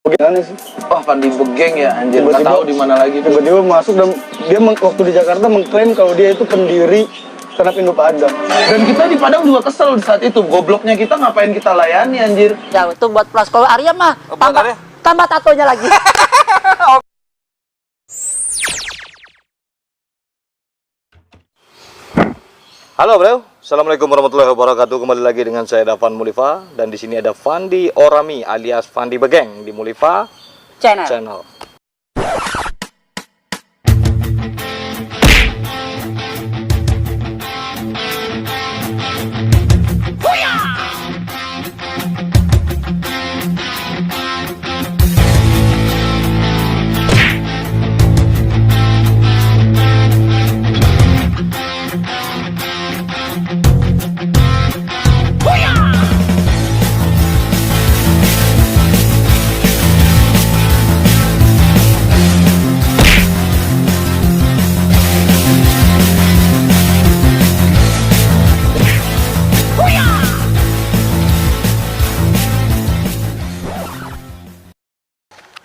Gimana sih? Wah, Fandi Begeng ya, anjir. Nggak tahu di mana lagi. Tiba-tiba masuk dan dia waktu di Jakarta mengklaim kalau dia itu pendiri stand up Indo Padang. Dan kita di Padang juga kesel di saat itu. Gobloknya kita ngapain kita layani, anjir. Ya itu buat plus. Kalau Arya mah tambah tatonya lagi. Halo bro, assalamualaikum warahmatullahi wabarakatuh. Kembali lagi dengan saya Davan Mulifa dan di sini ada Fandi Orami alias Fandi Begeng di Mulifa Channel.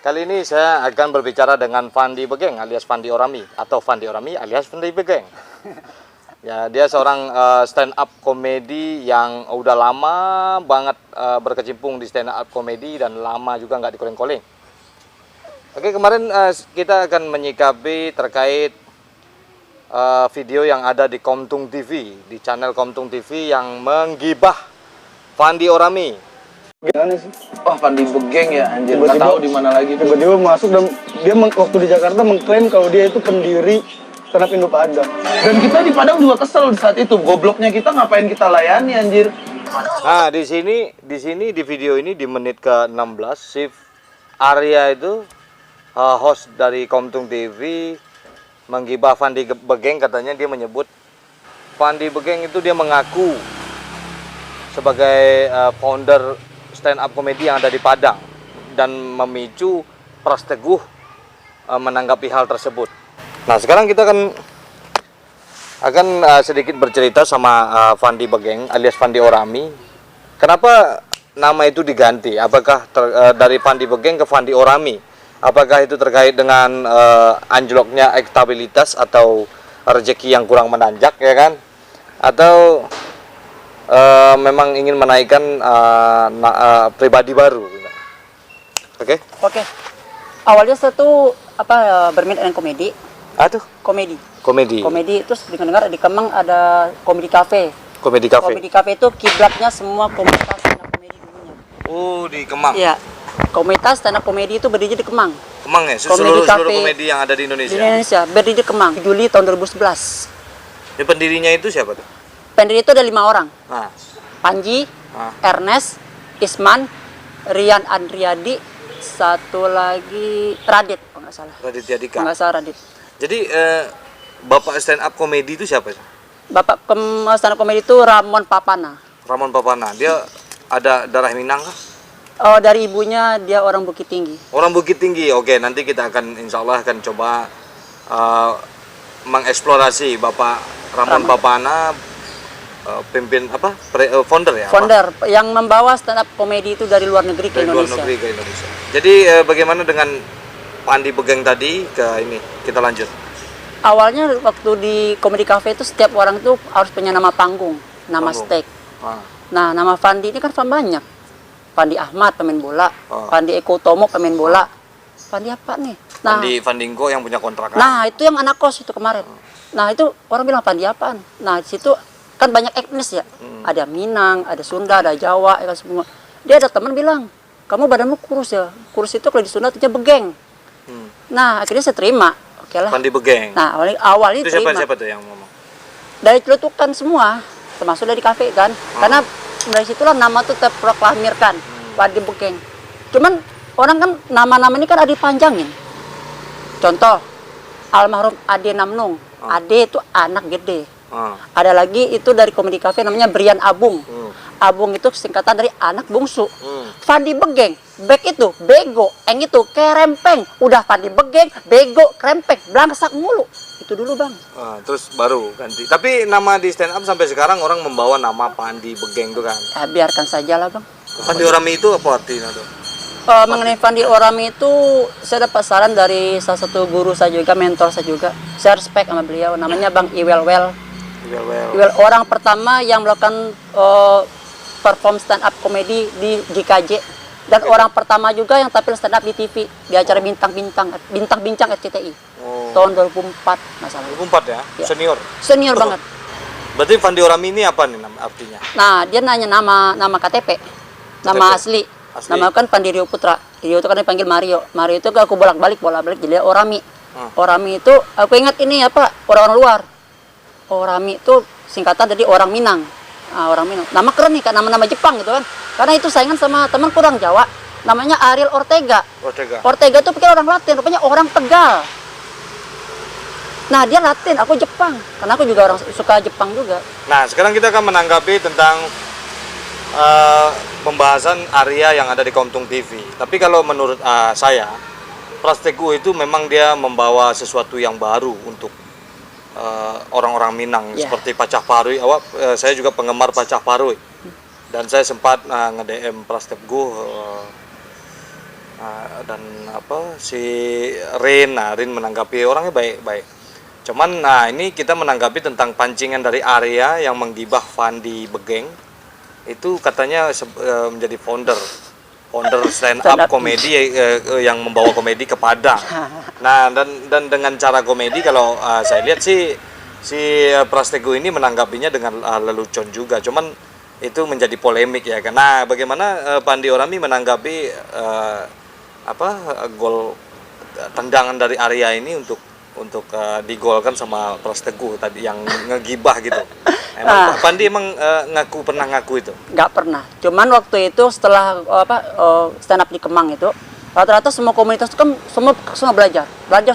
Kali ini saya akan berbicara dengan Fandi Begeng alias Fandi Orami atau Fandi Orami alias Fandi Begeng. Ya, dia seorang stand up komedi yang udah lama banget berkecimpung di stand up komedi dan lama juga nggak dikoleng-koleng. Oke, kemarin kita akan menyikapi terkait video yang ada di Komtung TV, di channel Komtung TV yang menggibah Fandi Orami. Gimana sih? Wah, Fandi Begeng ya, anjir. Nggak tahu di mana lagi. Tiba-tiba masuk dan dia waktu di Jakarta mengklaim kalau dia itu pendiri stand up Indo Padang. Dan kita di Padang juga kesel di saat itu. Gobloknya kita ngapain kita layani, anjir. Nah, di sini di video ini di menit ke-16 si Arya itu host dari Komtung TV menggibah Fandi Begeng. Katanya dia menyebut Fandi Begeng itu dia mengaku sebagai founder stand up komedi yang ada di Padang dan memicu Pras Teguh menanggapi hal tersebut. Nah, sekarang kita akan sedikit bercerita sama Fandi Begeng alias Fandi Orami. Kenapa nama itu diganti? Apakah dari Fandi Begeng ke Fandi Orami? Apakah itu terkait dengan anjloknya elektabilitas atau rezeki yang kurang menanjak, ya kan? Atau memang ingin menaikkan pribadi baru? Oke? Awalnya saya tuh berminat dengan komedi. Aduh, Komedi. Terus dengar di Kemang ada komedi cafe. Komedi cafe. Komedi cafe itu kiblatnya semua komunitas stand up komedi dulunya. Oh, di Kemang. Iya. Komunitas stand up komedi itu berdiri di Kemang. Kemang ya, seluruh komedi yang ada di Indonesia. Di Indonesia berdiri di Kemang. Juli tahun 2011. Ini pendirinya itu siapa tuh? Pendiri itu ada 5 orang. Nah, Panji, Ernest, Isman, Rian Andriadi, satu lagi Radit, kalau nggak salah. Raditya Dika. Kalau nggak salah Radit. Jadi bapak stand up komedi itu siapa? Bapak stand up komedi itu Ramon Papana. Ramon Papana. Dia ada darah Minang kah? Oh, dari ibunya dia orang Bukit Tinggi. Orang Bukit Tinggi. Oke, nanti kita akan insya Allah akan coba mengeksplorasi Bapak Ramon Papana, pimpin founder ya? Founder yang membawa stand up komedi itu dari luar negeri ke Indonesia. Jadi bagaimana dengan Fandi Begeng tadi kita lanjut. Awalnya waktu di komedi cafe itu setiap orang itu harus punya nama panggung, nama stage. Nah, nama Fandi ini kan banyak. Fandi Ahmad pemain bola, Fandi Eko Tomo pemain bola. Fandi apa nih? Nah, Fandi Ingko yang punya kontrakan. Nah, itu yang anak kos itu kemarin. Nah, itu orang bilang Fandi apaan? Nah, di situ kan banyak etnis ya. Ada Minang, ada Sunda, ada Jawa, ya kan semua. Dia ada teman bilang, "Kamu badanmu kurus ya." Kurus itu kalau di Sunda artinya begeng. Nah, akhirnya saya terima. Oke lah. Fandi Begeng. Nah, awalnya itu terima. siapa tuh yang ngomong? Dari celutukan semua, termasuk dari kafe kan. Karena dari situlah nama tuh terproklamirkan, Fandi Begeng. Cuman orang kan nama-nama ini kan ada dipanjangin. Contoh, almarhum Ade Namnung. Ade itu anak gede. Ada lagi itu dari komedi cafe namanya Brian Abung. Abung itu singkatan dari anak bungsu. Fandi Begeng, bek itu bego, eng itu kerempeng. Udah Fandi Begeng, bego, kerempeng, belangsak mulu. Itu dulu bang. Terus baru ganti. Tapi nama di stand up sampai sekarang orang membawa nama Fandi Begeng itu kan? Biarkan saja lah bang. Fandi Orami itu apa artinya tuh? Mengenai Fandi Orami itu saya dapat saran dari salah satu guru saya juga, mentor saya juga. Saya respect sama beliau, namanya Bang Iwel. Iwel orang pertama yang melakukan perform stand up komedi di GKJ dan orang pertama juga yang tampil stand up di TV di acara bintang bincang RCTI tahun 2004 masalah. 2004 ya? Ya. Senior Banget. Berarti Fandi Orami ini apa nih artinya? Nah, dia nanya nama KTP, nama asli. Nama kan Fandi Rio Putra. Rio itu kan dipanggil Mario. Mario itu aku bolak-balik jadi Orami. Orami itu aku ingat ini apa? Orang luar. Orami itu singkatan dari orang Minang. Orang Minang. Nama keren nih kan, nama-nama Jepang gitu kan. Karena itu saingan sama teman kurang Jawa. Namanya Ariel Ortega. Ortega itu pikir orang Latin, rupanya orang Tegal. Nah, dia Latin, aku Jepang. Karena aku juga orang suka Jepang juga. Nah, sekarang kita akan menanggapi tentang pembahasan Arya yang ada di Komtung TV. Tapi kalau menurut saya, Pras Teguh itu memang dia membawa sesuatu yang baru untuk orang-orang Minang, seperti Pacah Parui. Saya juga penggemar Pacah Parui, dan saya sempat nge-DM Pras Teguh dan si Rin menanggapi orangnya baik-baik. Cuman ini kita menanggapi tentang pancingan dari Arya yang menggibah Fandi Begeng. Itu katanya menjadi founder stand up komedi yang membawa komedi ke Padang. Nah, dan dengan cara komedi kalau saya lihat sih si Pras Teguh ini menanggapinya dengan lelucon juga. Cuman itu menjadi polemik ya kan. Nah, bagaimana Fandi Orami menanggapi gol tendangan dari Arya ini untuk digolkan sama Pras Teguh tadi yang ngegibah gitu. Emang Fandi pernah ngaku itu? Nggak pernah. Cuman waktu itu setelah stand up di Kemang itu, rata-rata semua komunitas itu kan semua belajar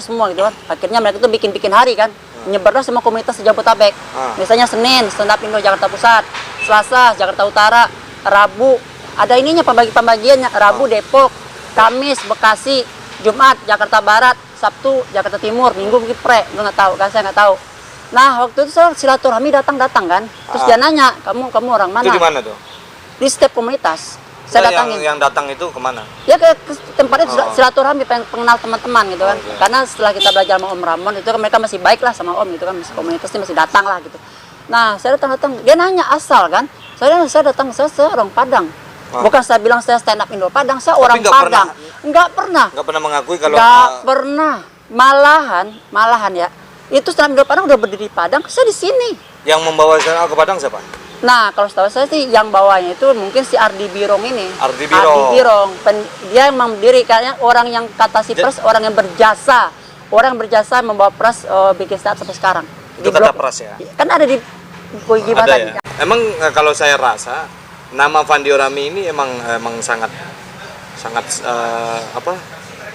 semua gitu kan. Akhirnya mereka tuh bikin hari kan, menyebarlah semua komunitas di Jabodetabek. Misalnya Senin stand up Indo Jakarta Pusat, Selasa Jakarta Utara, Rabu ada ininya pembagiannya, Rabu Depok, Kamis Bekasi, Jumat Jakarta Barat, Sabtu Jakarta Timur, Minggu Kipre, lu nggak tahu kan, saya nggak tahu. Nah, waktu itu saya silaturahmi datang kan, terus dia nanya, kamu orang mana? Itu di mana tuh? Di setiap komunitas. Saya datangin. Yang datang itu kemana? Ya ke tempatnya silaturahmi, pengen kenal teman-teman gitu kan. Karena setelah kita belajar sama Om Ramon itu kan mereka masih baik lah sama Om gitu kan, masih komunitasnya masih datang lah gitu. Nah, saya datang, dia nanya asal kan. Saya datang, saya orang Padang. Bukan saya bilang saya stand up Indo Padang, saya orang Padang. Enggak pernah mengakui kalau enggak pernah. Malahan ya. Itu stand up Indo Padang udah berdiri di Padang, saya di sini. Yang membawa stand up ke Padang siapa? Nah, kalau setahu saya sih yang bawanya itu mungkin si Ardi Birong ini. Ardi Birong. Dia memang berdiri kayaknya orang yang kata si Pras, orang yang berjasa. Orang yang berjasa membawa Pras bikin stand up sampai sekarang. Itu kata Pras ya? Kan ada di Koigiba tadi. Ya? Emang kalau saya rasa nama Fandi Orami ini emang sangat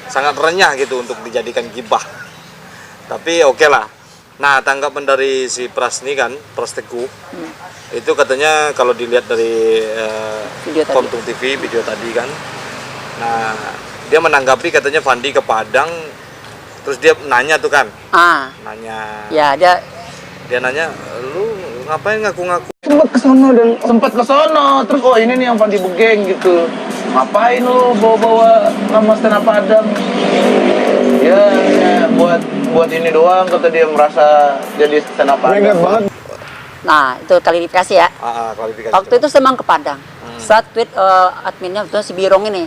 sangat renyah gitu untuk dijadikan gibah. Tapi oke lah. Nah, tanggapan dari si Pras ini kan, Pras Teguh, itu katanya kalau dilihat dari Komtung TV video tadi kan, nah dia menanggapi katanya Fandi ke Padang, terus dia nanya tuh kan, nanya. Ya dia nanya, lu ngapain ngaku-ngaku? Sempat ke sono, terus ini nih yang Fandi Begeng gitu. Ngapain lu bawa-bawa nama stand up Padang? Ya buat ini doang, kata dia merasa jadi stand up Padang. Ingat banget. Nah, itu klarifikasi ya. Klarifikasi. Waktu itu saya memang ke Padang. Saat tweet adminnya itu si Birong ini,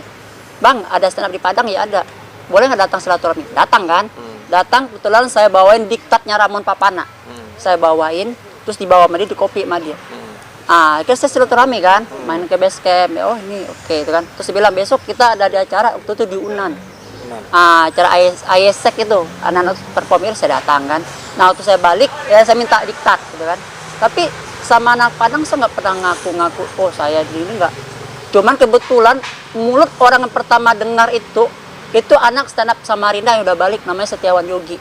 Bang, ada stand up di Padang? Ya ada. Boleh nggak datang silaturahmi? Datang kan? Datang, kebetulan saya bawain diktatnya Ramon Papana. Saya bawain, terus dibawa sama dia, di kopi sama dia. Akhirnya saya silaturahmi kan, main ke base camp. Oh ini oke itu kan. Terus dia bilang besok kita ada di acara waktu itu di Unan. Acara ISEC itu, anak-anak performer saya datang kan. Nah waktu saya balik, ya saya minta diktat gitu kan. Tapi sama anak Padang saya nggak pernah ngaku-ngaku, oh saya di ini nggak. Cuman kebetulan mulut orang yang pertama dengar itu anak stand up Samarinda yang udah balik, namanya Setiawan Yogi.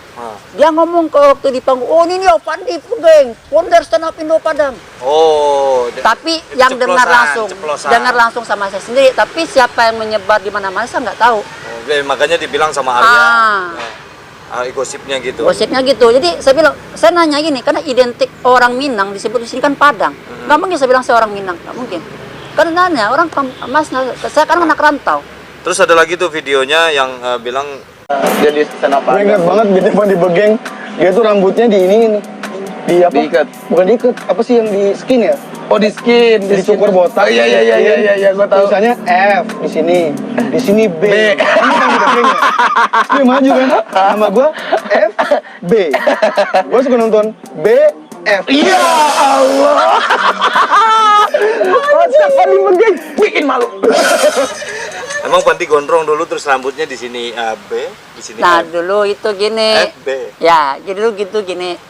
Dia ngomong ke waktu di panggung, oh ini nih Fandi Begeng, founder stand up Indo Padang. Oh. Tapi yang dengar langsung sama saya sendiri. Tapi siapa yang menyebar di mana-mana saya nggak tahu. Makanya dibilang sama Arya, gosipnya gitu. Gosipnya gitu. Jadi saya bilang, saya nanya gini, karena identik orang Minang disebut di sini kan Padang. Nggak mungkin saya bilang saya orang Minang, nggak mungkin. Karena nanya orang Mas, saya kan anak rantau. Terus ada lagi tuh videonya yang bilang Jadi stand up Gue ingat Padang. banget Bintang Pandi Begeng, dia tuh rambutnya di ini di apa? Diikat. Bukan diikat, apa sih yang di skin ya? Oh di skin, Dicukur botak. Oh, iya, gua tahu. Tulisannya F di sini B. Ini Pandi Begeng ya? Dia maju kan? Sama gua F B. Gua suka nonton B F. Iya Allah. Kocak Pandi Begeng. Bikin malu. emang Pandi gondrong dulu terus rambutnya di sini B, di sini Nah F. dulu itu gini. FB. Ya, jadi dulu gitu gini.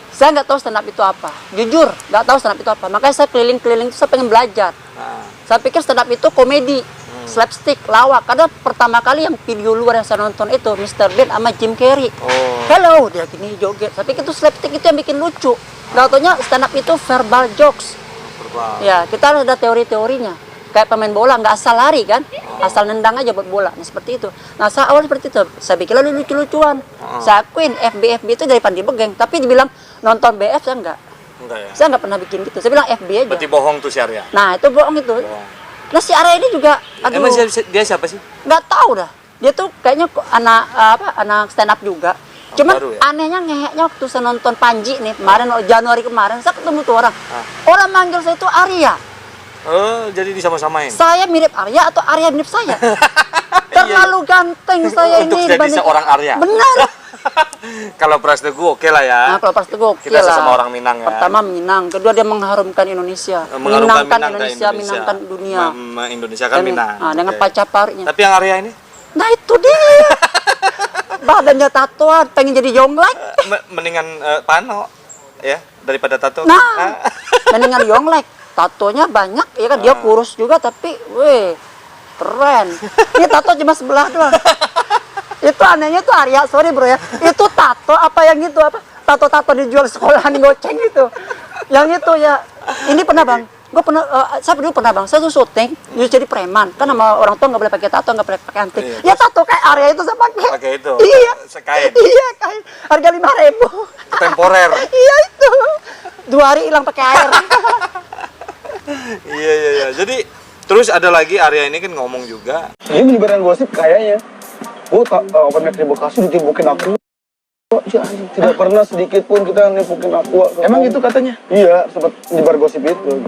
Saya nggak tahu stand up itu apa. Jujur, nggak tahu stand up itu apa. Makanya saya keliling-keliling itu saya pengen belajar. Nah, Saya pikir stand up itu komedi, slapstick, lawak. Karena pertama kali yang video luar yang saya nonton itu Mr. Bean sama Jim Carrey. oh. Hello, dia gini joget. Saya pikir itu slapstick itu yang bikin lucu. Nggak taunya stand up itu verbal jokes. Berbal. Ya, kita harus ada teori-teorinya. Kayak pemain bola nggak asal lari kan, asal nendang aja buat bola. Nah, seperti itu. Nah, saya awal seperti itu. Saya pikir lalu lucu-lucuan. Saya akuin FB itu dari Pandi Begeng. Tapi dibilang nonton BF saya enggak. Enggak ya. Saya nggak pernah bikin gitu. Saya bilang FB aja. Berarti bohong tuh si Arya. Nah, itu bohong itu. Bohong. Nah, si Arya ini juga, aduh, Emang dia siapa sih? nggak tahu dah. Dia tuh kayaknya anak stand up juga. Cuman baru ya? anehnya ngeheknya waktu saya nonton Panji nih kemarin Januari kemarin saya ketemu tuh orang. Orang manggil saya itu Arya. Oh, jadi disama-samain. Saya mirip Arya atau Arya mirip saya? Terlalu ganteng saya Untuk ini jadi dibanding- seorang Arya. Benar. Kalau Pras Teguh oke lah ya. Nah, kalau pas Teguh oke Kita lah. sesama orang Minang ya. Pertama Minang, kedua dia mengharumkan Indonesia, Mengharumkan menyenangkan Minang ke Indonesia, menyenangkan dunia. Indonesia kan Minang. Nah, dengan Oke. pacaparnya. Tapi yang Arya ini Nah itu dia. Badannya tatoan, pengen jadi Yonglek. mendingan Pano ya daripada tato. Nah, mendingan Yonglek. Tatonya banyak, ya kan dia kurus juga tapi, weh, keren. Ini tato cuma sebelah doang. Itu anehnya tuh Arya, sorry bro ya. Itu tato apa yang itu apa? Tato-tato dijual sekolahan goceng itu. Yang itu ya. Ini pernah bang. Gue pernah, saya dulu pernah bang. Saya tuh syuting, jadi preman. Kan sama orang tua nggak boleh pakai tato, nggak boleh pakai anting. Iya, Ya tato kayak Arya itu saya pakai. Pakai itu. Iya. Sekain. Iya kain. Harga 5.000. Temporer. Iya itu. 2 hari hilang pakai air. Iya. Jadi terus ada lagi Arya ini kan ngomong juga. Dia menyebarkan gosip kayaknya. Oh, open mic di Bekasi ditibukin aku. Ya, tidak pernah sedikit pun kita nipukin aku. Emang itu katanya? Iya, sempat nyebar gosip itu.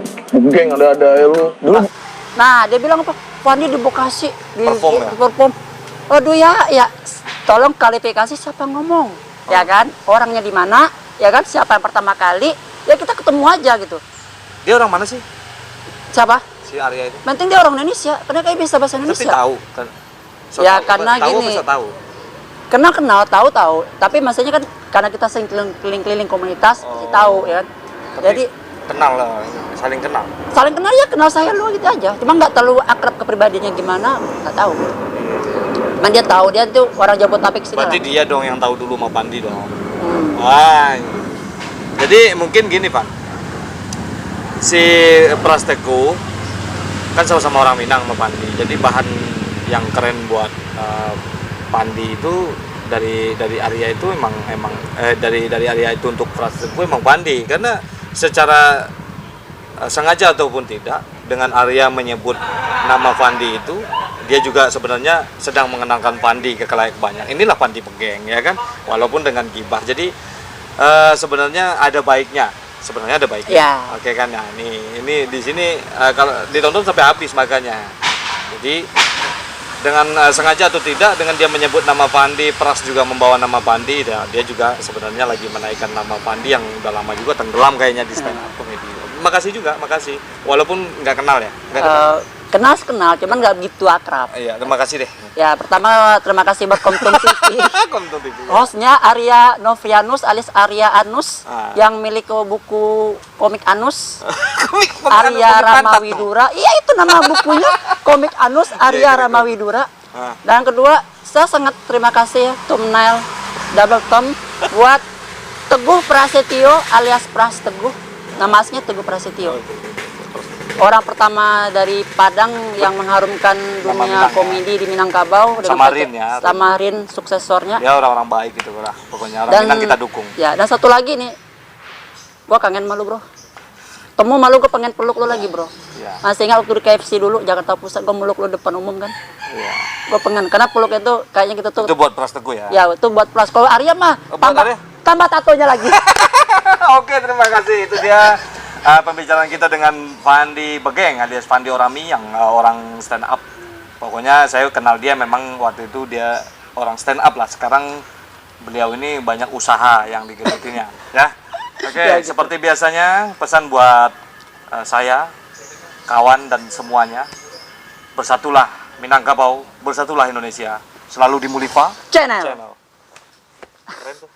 Geng ada ya lu. Dulu Nah, dia bilang apa? Fandi di Bekasi di Perform ya? perform. Aduh ya, tolong klarifikasi siapa ngomong. Ya kan? Orangnya di mana? Ya kan? Siapa yang pertama kali? Ya kita ketemu aja gitu. Dia orang mana sih Siapa? si Arya itu? Penting dia orang Indonesia, karena kayak bisa bahasa Tapi Indonesia. tahu kan. So, Ya, tahu, karena tahu gini. apa tahu? Kenal tahu. Tapi maksudnya kan karena kita sering keliling-keliling komunitas, Oh. tahu ya kan. Tapi Jadi kenal lah, saling kenal. saling kenal ya kenal saya lu gitu aja. Cuma nggak terlalu akrab kepribadiannya gimana, nggak tahu. Cuman dia tahu dia tuh orang Jabodetabek sini Berarti lah. dia dong yang tahu dulu sama Pandi dong. Hmm. Wah. Jadi mungkin gini, Pak. Si Pras Teguh kan sama-sama orang Minang sama Pandi. Jadi bahan yang keren buat Pandi itu dari Arya itu emang dari Arya itu untuk Pras Teguh emang Pandi karena secara sengaja ataupun tidak dengan Arya menyebut nama Pandi itu dia juga sebenarnya sedang mengenalkan Pandi ke khalayak banyak. Inilah Pandi Begeng ya kan, walaupun dengan gibah. Jadi sebenarnya ada baiknya. Ya. Oke kan, nah ini di sini kalau ditonton sampai habis makanya. Jadi dengan sengaja atau tidak dengan dia menyebut nama Pandi, Pras juga membawa nama Pandi, ya, dia juga sebenarnya lagi menaikkan nama Pandi yang udah lama juga tenggelam kayaknya di stand up comedy. Makasih juga, makasih. Walaupun nggak kenal ya. Nggak kenal. Kenal, cuman nggak begitu akrab. Iya, terima kasih deh. Ya, pertama terima kasih buat Komtung TV. Konten TV. Hostnya Arya Novrianus alias Arya Anus yang milik buku komik Anus. Arya Ramawidura. Iya itu nama bukunya, komik Anus Arya Ramawidura. Dan yang kedua, saya sangat terima kasih thumbnail double thumb buat Teguh Prasetyo alias Pras Teguh. Nama aslinya Teguh Prasetyo. Orang pertama dari Padang yang mengharumkan dunia Minang, komedi di Minangkabau dengan Samarin ya. Samarin suksesornya. Ya orang-orang baik gitu lah. Pokoknya orang Dan Minang kita dukung. Ya, dan satu lagi nih. Gua kangen malu, Bro. Temu malu gue pengen peluk lo lagi bro. Iya. Masih ingat waktu di KFC dulu Jakarta Pusat gue meluk lo depan umum kan. Iya. Gue pengen karena peluk itu kayaknya kita tuh Itu buat Pras Teguh ya. ya itu buat plus. Kalau Arya mah Oh, buat Arya? tambah tatonya lagi. Oke, terima kasih. Itu dia pembicaraan kita dengan Fandi Begeng alias Fandi Orami yang orang stand up. Pokoknya saya kenal dia memang waktu itu dia orang stand up lah. Sekarang beliau ini banyak usaha yang digelutinya, ya. Oke, Ya, gitu. seperti biasanya pesan buat saya, kawan dan semuanya. Bersatulah Minangkabau, bersatulah Indonesia. Selalu di Mulifa Channel. Channel. Keren tuh.